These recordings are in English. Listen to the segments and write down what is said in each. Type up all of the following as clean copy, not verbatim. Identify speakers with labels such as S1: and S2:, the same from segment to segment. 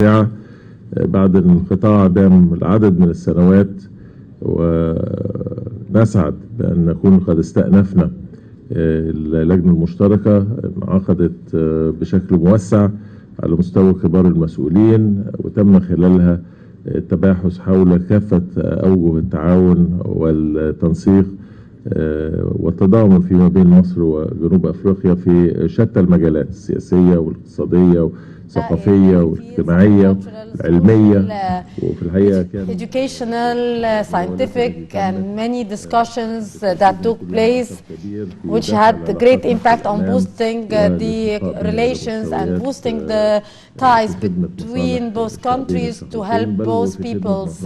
S1: بعد انقطاع دام العدد من السنوات، ونسعد بأن نكون قد استأنفنا اللجنة المشتركة. انعقدت بشكل موسع على مستوى كبار المسؤولين، وتم خلالها التباحث حول كافة أوجه التعاون والتنسيق والتضامن فيما بين مصر وجنوب أفريقيا في شتى المجالات السياسية والاقتصادية والثقافية والاجتماعية والعلمية. وفي الحقيقة كان
S2: educational, scientific and many discussions that took place which had a great impact on boosting the relations and boosting the ties between both countries to help both peoples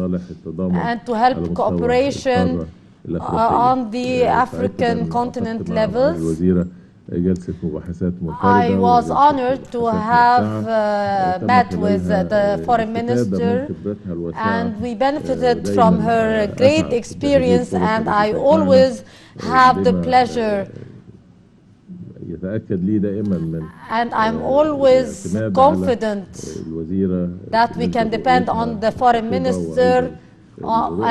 S2: and to help cooperation on the African continent levels. I was honored to have met with the foreign minister, and we benefited from her great experience, and I always have the pleasure and I'm always confident that we can depend on the foreign minister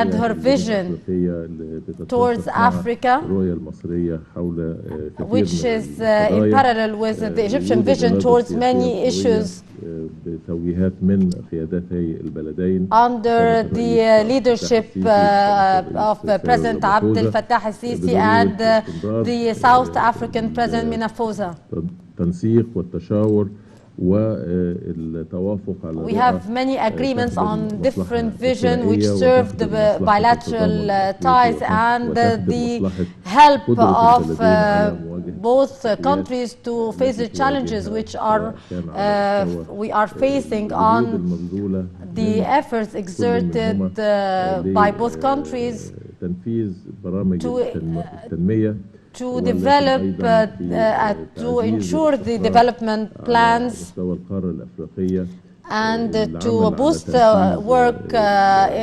S2: and her vision towards Africa, which is in parallel with the Egyptian vision towards many issues under the leadership of President Abdel Fattah al-Sisi and the South African President Ramaphosa. We have many agreements on different vision which serve the bilateral ties and the help of both countries to face the challenges which we are facing on the efforts exerted by both countries to develop, to ensure the development plans and to boost work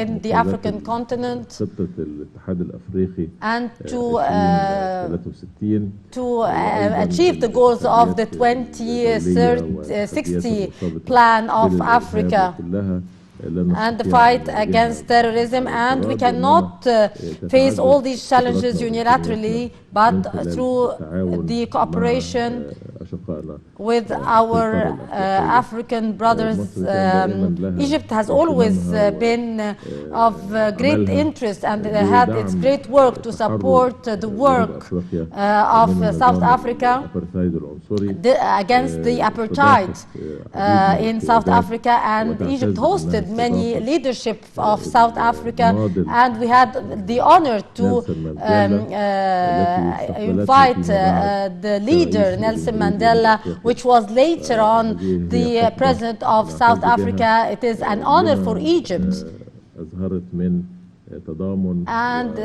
S2: in the African continent and to achieve the goals of the 2060 plan of Africa and the fight against terrorism. And we cannot face all these challenges unilaterally, but through the cooperation with our African brothers. Egypt has always been of great interest and had its great work to support the work of South Africa against the apartheid in South Africa, and Egypt hosted many leadership of South Africa, and we had the honor to invite the leader Nelson Mandela, which was later on the president of South Africa. It is an honor for Egypt, and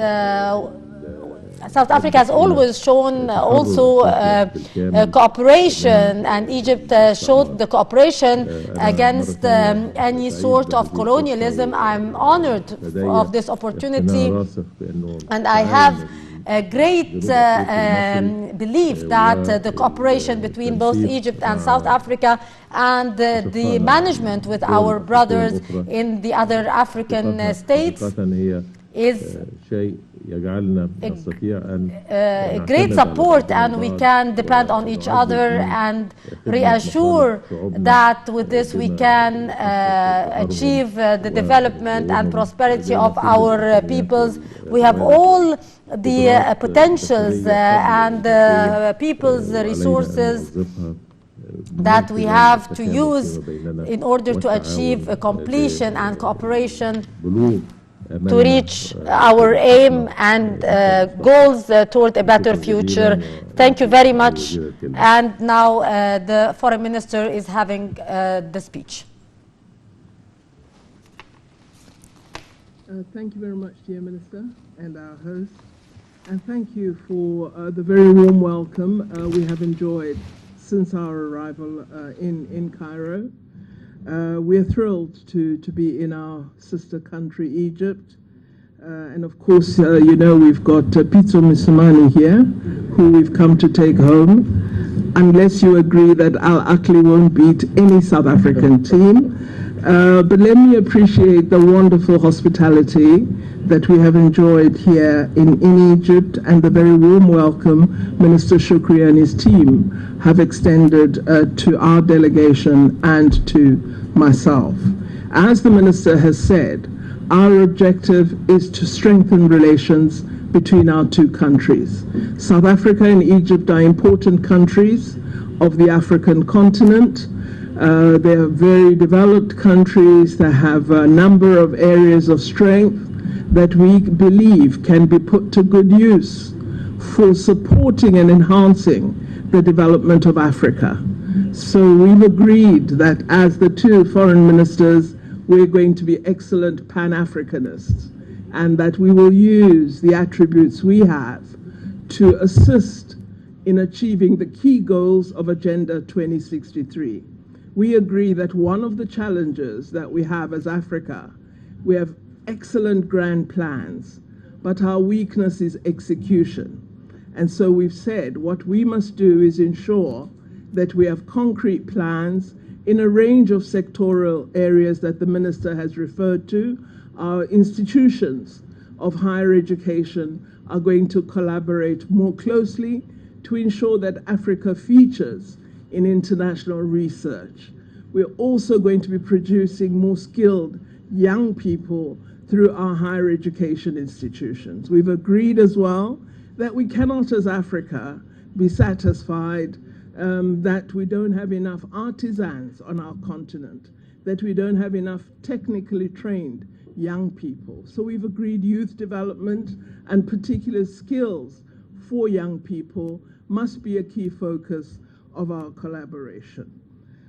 S2: South Africa has always shown also cooperation, and Egypt showed the cooperation against any sort of colonialism. I'm honored of this opportunity, and I have a great belief that the cooperation between both Egypt and South Africa and the management with our brothers in the other African states is a great support, and we can depend on each other and reassure that with this we can achieve the development and prosperity of our peoples. We have all the potentials and people's resources that we have to use in order to achieve a completion and cooperation to reach our aim and goals toward a better future. Thank you very much. And now the Foreign Minister is having the speech.
S3: Thank you very much, dear Minister and our host. And thank you for the very warm welcome we have enjoyed since our arrival in Cairo. We are thrilled to be in our sister country, Egypt. And of course, you know, we've got Pitso Msimani here, who we've come to take home. Unless you agree that Al Akli won't beat any South African team. But let me appreciate the wonderful hospitality that we have enjoyed here in Egypt, and the very warm welcome Minister Shokry and his team have extended to our delegation and to myself. As the Minister has said, our objective is to strengthen relations between our two countries. South Africa and Egypt are important countries of the African continent. They are very developed countries that have a number of areas of strength that we believe can be put to good use for supporting and enhancing the development of Africa. So we've agreed that as the two foreign ministers, we're going to be excellent Pan-Africanists, and that we will use the attributes we have to assist in achieving the key goals of Agenda 2063. We agree that one of the challenges that we have as Africa, we have excellent grand plans, but our weakness is execution. And so we've said what we must do is ensure that we have concrete plans in a range of sectoral areas that the Minister has referred to. Our institutions of higher education are going to collaborate more closely to ensure that Africa features in international research. We're also going to be producing more skilled young people through our higher education institutions. We've agreed as well that we cannot, as Africa, be satisfied that we don't have enough artisans on our continent, that we don't have enough technically trained young people. So we've agreed youth development and particular skills for young people must be a key focus of our collaboration.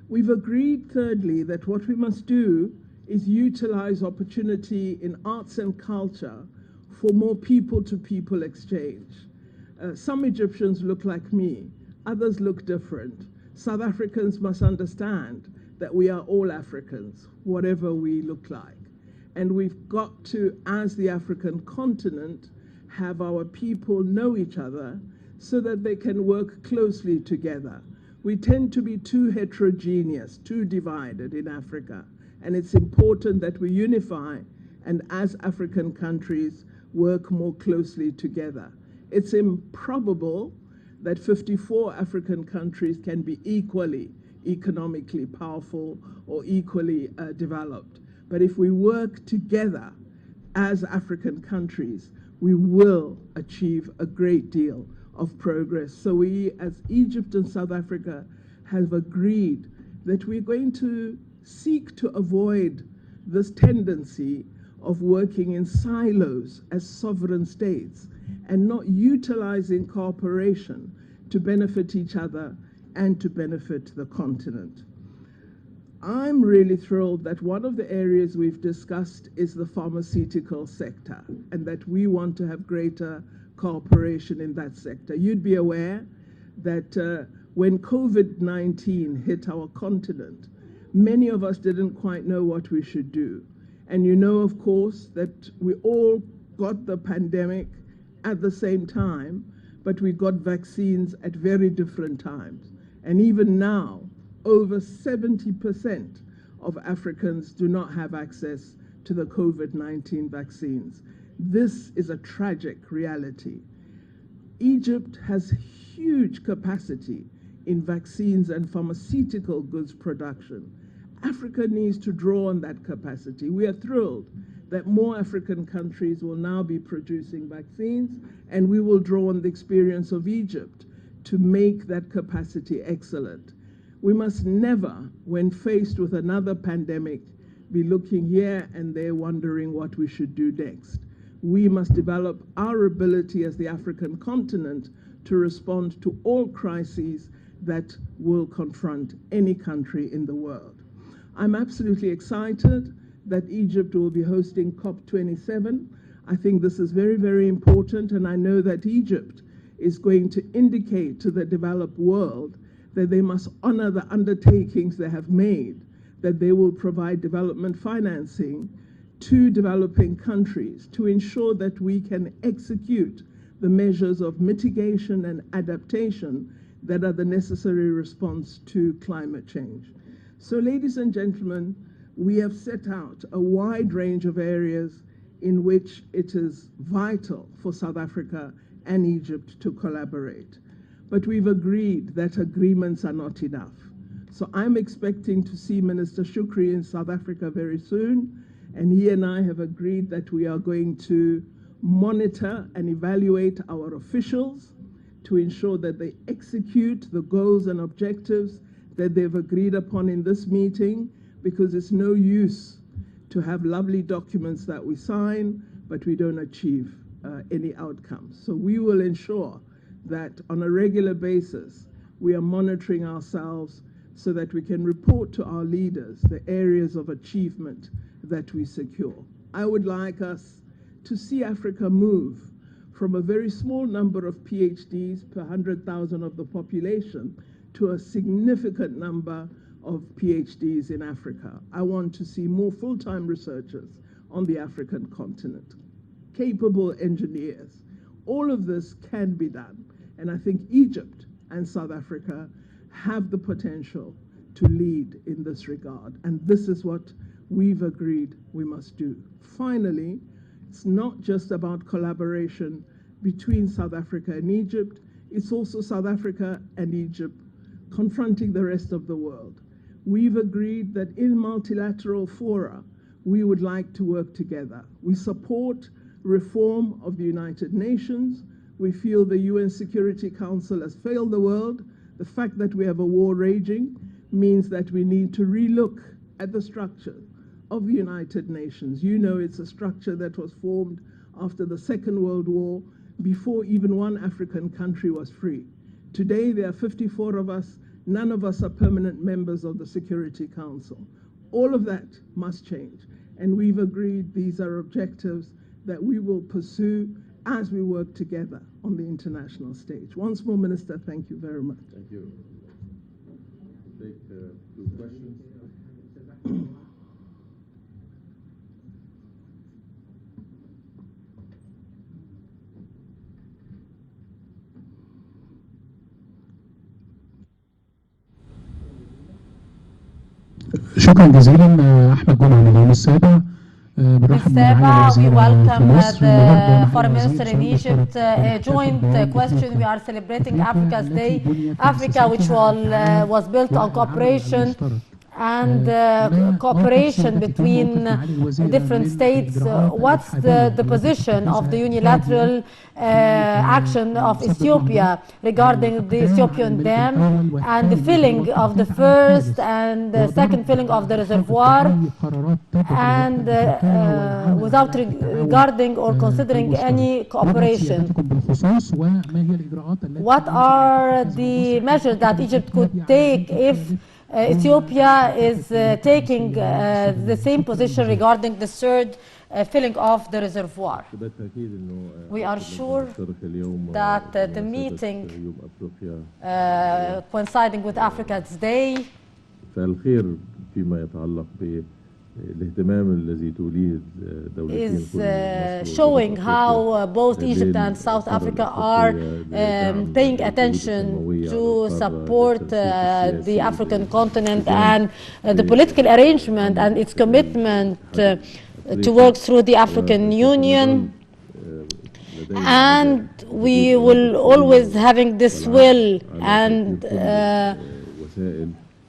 S3: We've agreed, thirdly, that what we must do is utilize opportunity in arts and culture for more people-to-people exchange. Some Egyptians look like me, others look different. South Africans must understand that we are all Africans, whatever we look like. And we've got to, as the African continent, have our people know each other so that they can work closely together. We tend to be too heterogeneous, too divided in Africa, and it's important that we unify and as African countries work more closely together. It's improbable that 54 African countries can be equally economically powerful or equally developed. But if we work together as African countries, we will achieve a great deal of progress. So we, as Egypt and South Africa, have agreed that we're going to seek to avoid this tendency of working in silos as sovereign states and not utilizing cooperation to benefit each other and to benefit the continent. I'm really thrilled that one of the areas we've discussed is the pharmaceutical sector, and that we want to have greater cooperation in that sector. You'd be aware that when COVID-19 hit our continent, many of us didn't quite know what we should do. And you know, of course, that we all got the pandemic at the same time, but we got vaccines at very different times. And even now, over 70% of Africans do not have access to the COVID-19 vaccines. This is a tragic reality. Egypt has huge capacity in vaccines and pharmaceutical goods production. Africa needs to draw on that capacity. We are thrilled that more African countries will now be producing vaccines, and we will draw on the experience of Egypt to make that capacity excellent. We must never, when faced with another pandemic, be looking here and there wondering what we should do next. We must develop our ability as the African continent to respond to all crises that will confront any country in the world. I'm absolutely excited that Egypt will be hosting COP27. I think this is very, very important, and I know that Egypt is going to indicate to the developed world that they must honor the undertakings they have made, that they will provide development financing to developing countries to ensure that we can execute the measures of mitigation and adaptation that are the necessary response to climate change. So, ladies and gentlemen, we have set out a wide range of areas in which it is vital for South Africa and Egypt to collaborate. But we've agreed that agreements are not enough. So I'm expecting to see Minister Shokry in South Africa very soon, and he and I have agreed that we are going to monitor and evaluate our officials to ensure that they execute the goals and objectives that they've agreed upon in this meeting, because it's no use to have lovely documents that we sign, but we don't achieve any outcomes. So we will ensure that on a regular basis, we are monitoring ourselves so that we can report to our leaders the areas of achievement that we secure. I would like us to see Africa move from a very small number of PhDs per 100,000 of the population to a significant number of PhDs in Africa. I want to see more full-time researchers on the African continent, capable engineers. All of this can be done. And I think Egypt and South Africa have the potential to lead in this regard. And this is what we've agreed we must do. Finally, it's not just about collaboration between South Africa and Egypt, it's also South Africa and Egypt confronting the rest of the world. We've agreed that in multilateral fora, we would like to work together. We support reform of the United Nations. We feel the UN Security Council has failed the world. The fact that we have a war raging means that we need to relook at the structure of the United Nations. You know, it's a structure that was formed after the Second World War, before even one African country was free. Today, there are 54 of us. None of us are permanent members of the Security Council. All of that must change. And we've agreed these are objectives that we will pursue as we work together on the international stage. Once more, Minister, thank you very much.
S1: Thank you. Take two questions.
S4: شكرا جزيلا احمد جمعه من اليوم السابع. بنرحب
S2: بالسابع we welcome
S4: مصر
S2: the foreign minister in Egypt. Joint question: we are celebrating Africa's Day. Africa, which was built on cooperation and cooperation between different states. What's the position of the unilateral action of Ethiopia regarding the Ethiopian dam and the filling of the first and the second filling of the reservoir, and without regarding or considering any cooperation? What are the measures that Egypt could take if Ethiopia is taking the same position regarding the third filling of the reservoir? We are sure that the meeting coinciding with Africa's Day is showing how both Egypt and South Africa are paying attention to support the African continent and the political arrangement and its commitment to work through the African Union. And we will always having this will and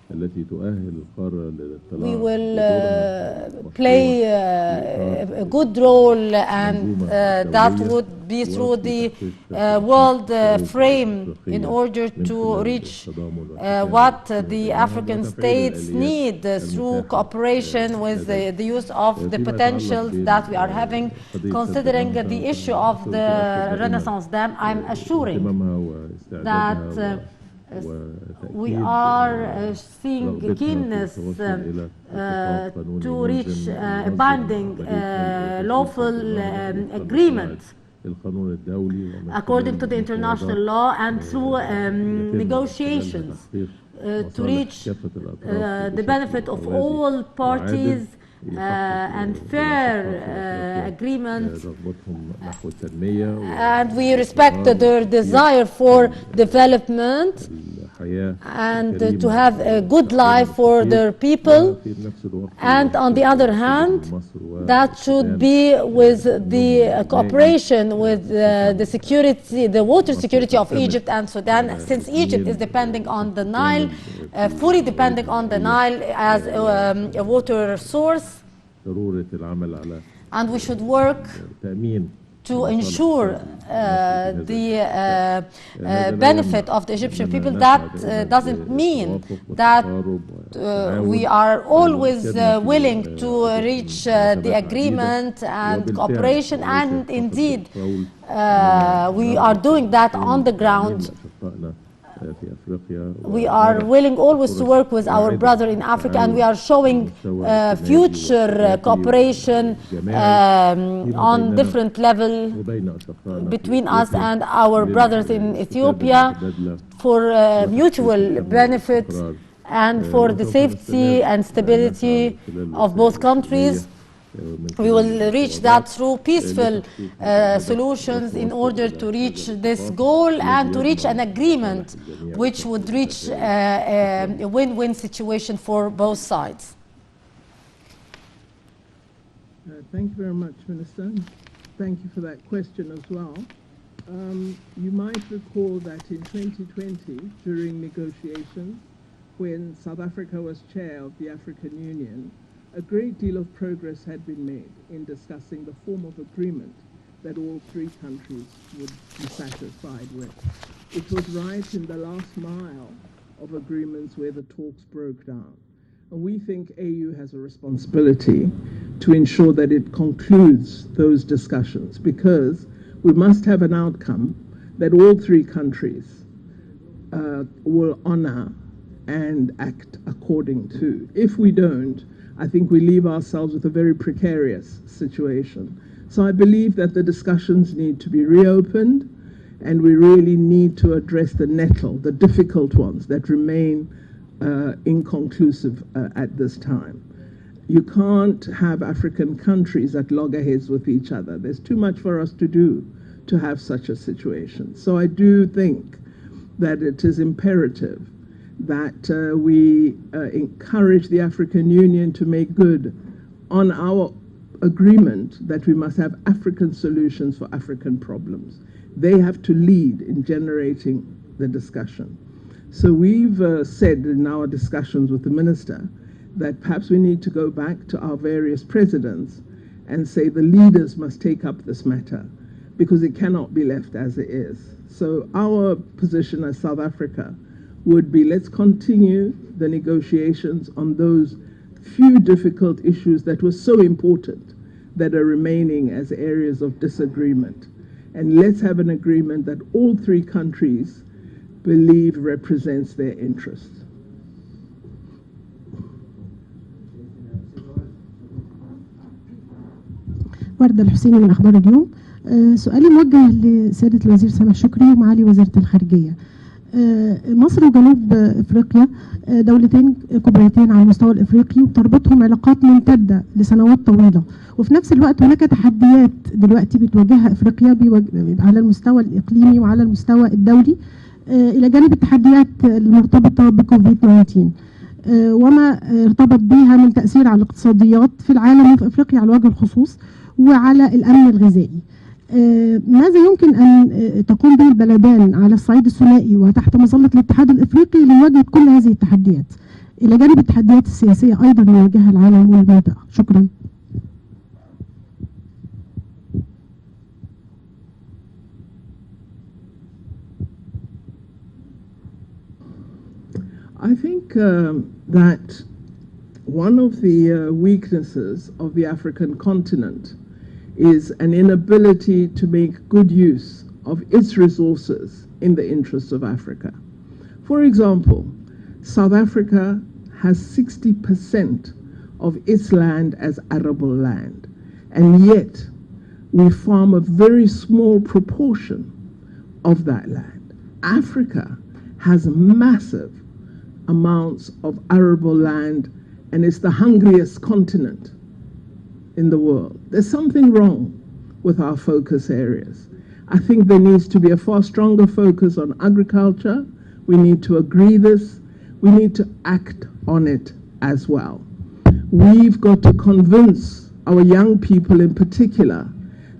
S2: we will play a good role, and that would be through the world frame in order to reach what the African states need through cooperation with the use of the potentials that we are having. Considering the issue of the Renaissance Dam, I'm assuring that we are seeing keenness to reach a binding lawful agreement according to the international law and through negotiations to reach the benefit of all parties and fair agreements, and we respect their desire for development, and to have a good life for their people. And on the other hand, that should be with the cooperation with the security, the water security of Egypt and Sudan, since Egypt is depending on the Nile, fully depending on the Nile as a water source. And we should work to ensure the benefit of the Egyptian people. That doesn't mean that we are always willing to reach the agreement and cooperation, and indeed we are doing that on the ground. We are willing always to work with our brother in Africa, and we are showing future cooperation on different level between us and our brothers in Ethiopia for mutual benefit and for the safety and stability of both countries. We will reach that through peaceful solutions in order to reach this goal and to reach an agreement which would reach a win-win situation for both sides.
S3: Thank you very much, Minister. Thank you for that question as well. You might recall that in 2020, during negotiations, when South Africa was chair of the African Union, a great deal of progress had been made in discussing the form of agreement that all three countries would be satisfied with. It was right in the last mile of agreements where the talks broke down. And we think AU has a responsibility to ensure that it concludes those discussions, because we must have an outcome that all three countries will honor and act according to. If we don't, I think we leave ourselves with a very precarious situation. So I believe that the discussions need to be reopened, and we really need to address the nettle, the difficult ones that remain inconclusive at this time. You can't have African countries at loggerheads with each other. There's too much for us to do to have such a situation. So I do think that it is imperative that we encourage the African Union to make good on our agreement that we must have African solutions for African problems. They have to lead in generating the discussion. So we've said in our discussions with the minister that perhaps we need to go back to our various presidents and say the leaders must take up this matter, because it cannot be left as it is. So our position as South Africa would be, let's continue the negotiations on those few difficult issues that were so important that are remaining as areas of disagreement. And let's have an agreement that all three countries believe represents their interests.
S5: وردة الحسيني من أخبار اليوم. سؤالي موجه لسيادة الوزير سامح شكري ومعالي وزيرة الخارجية. مصر وجنوب افريقيا دولتين كبريتين على المستوى الافريقي، وتربطهم علاقات ممتده لسنوات طويله، وفي نفس الوقت هناك تحديات دلوقتي بتواجهها افريقيا على المستوى الاقليمي وعلى المستوى الدولي، الى جانب التحديات المرتبطه بكوفيد 19 وما ارتبط بها من تاثير على الاقتصاديات في العالم وفي افريقيا على وجه الخصوص، وعلى الامن الغذائي. ماذا يمكن أن تقوم به البلدان على الصعيد الثنائي وتحت مظلة الاتحاد الإفريقي لمواجهة كل هذه التحديات، إلى جانب التحديات السياسية أيضا يواجهها العالم والمنطقة؟ شكرا.
S3: I think that one of the weaknesses of the African continent is an inability to make good use of its resources in the interests of Africa. For example, South Africa has 60% of its land as arable land, and yet we farm a very small proportion of that land. Africa has massive amounts of arable land, and it's the hungriest continent in the world. There's something wrong with our focus areas. I think there needs to be a far stronger focus on agriculture, We need to agree this. We need to act on it as well. We've got to convince our young people in particular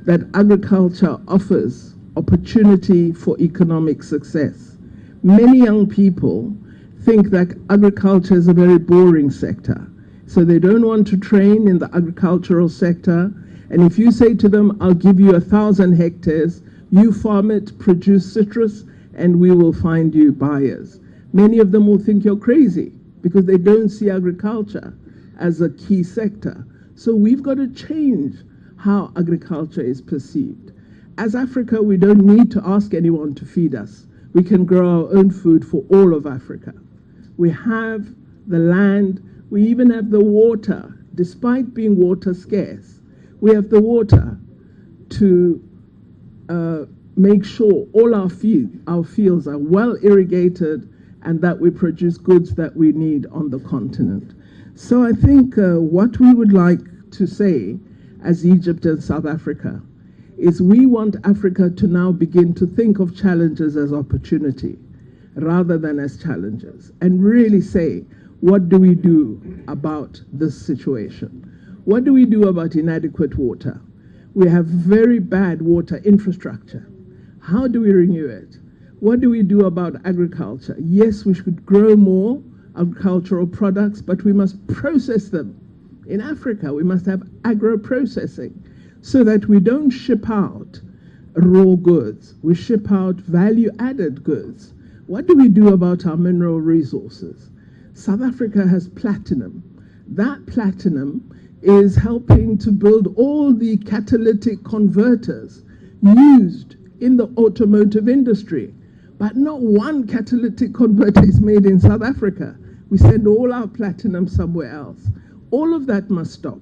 S3: that agriculture offers opportunity for economic success. Many young people think that agriculture is a very boring sector, so they don't want to train in the agricultural sector. And if you say to them, I'll give you 1,000 hectares, you farm it, produce citrus, and we will find you buyers. Many of them will think you're crazy because they don't see agriculture as a key sector. So we've got to change how agriculture is perceived. As Africa, we don't need to ask anyone to feed us. We can grow our own food for all of Africa. We have the land, we even have the water, despite being water scarce. We have the water to make sure all our fields are well irrigated and that we produce goods that we need on the continent. So I think what we would like to say as Egypt and South Africa is we want Africa to now begin to think of challenges as opportunity rather than as challenges, and really say, what do we do about this situation? What do we do about inadequate water? We have very bad water infrastructure. How do we renew it? What do we do about agriculture? Yes, we should grow more agricultural products, but we must process them. In Africa, we must have agro-processing so that we don't ship out raw goods. We ship out value-added goods. What do we do about our mineral resources? South Africa has platinum. That platinum is helping to build all the catalytic converters used in the automotive industry. But not one catalytic converter is made in South Africa. We send all our platinum somewhere else. All of that must stop.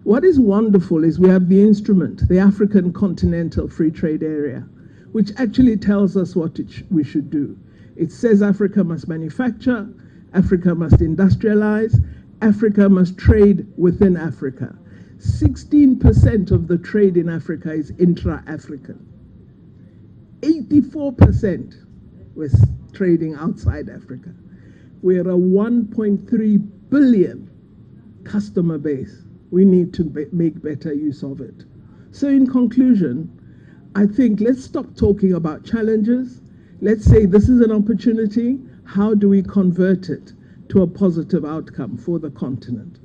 S3: What is wonderful is we have the instrument, the African Continental Free Trade Area, which actually tells us what we should do. It says Africa must manufacture, Africa must industrialize, Africa must trade within Africa. 16% of the trade in Africa is intra-African. 84% was trading outside Africa. We're a 1.3 billion customer base. We need to make better use of it. So in conclusion, I think let's stop talking about challenges. Let's say this is an opportunity. How do we convert it to a positive outcome for the continent?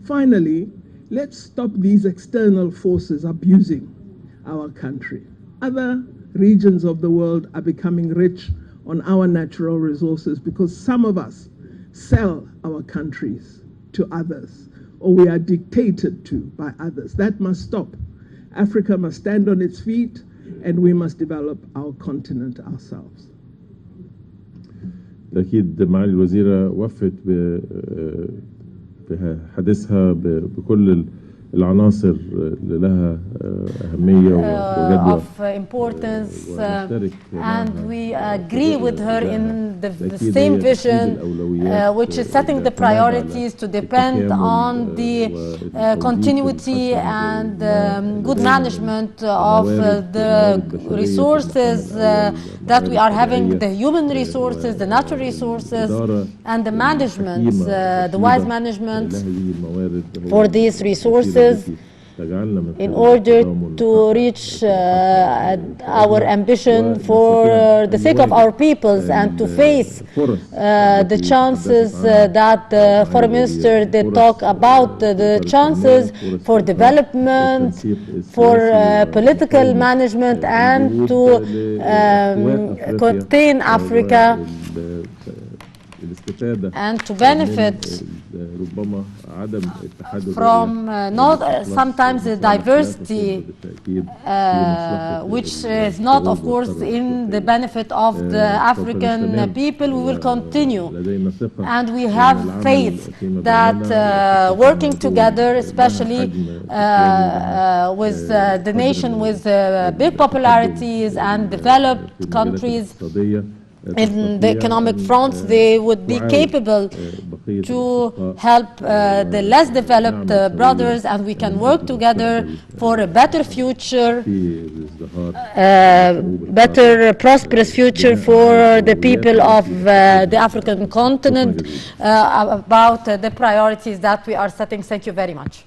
S3: Finally, let's stop these external forces abusing our country. Other regions of the world are becoming rich on our natural resources because some of us sell our countries to others, or we are dictated to by others. That must stop. Africa must stand on its feet, and we must develop our continent ourselves.
S1: أكيد معالي الوزيرة وفت بحديثها بكل العناصر اللي لها أهمية وجدوى
S2: of importance, and we agree with her in the same vision, which is setting the priorities to depend on the continuity and good management of the resources that we are having, the human resources, the natural resources, and the management, the wise management for these resources in order to reach our ambition for the sake of our peoples and to face the chances that the Foreign Minister did talk about, the chances for development, for political management, and to contain Africa and to benefit from not sometimes the diversity, which is not, of course, in the benefit of the African people. We will continue, and we have faith that working together, especially with the nation with big popularities and developed countries, in the economic fronts, they would be capable to help the less developed brothers, and we can work together for a better future, better prosperous future for the people of the African continent, about the priorities that we are setting. Thank you very much.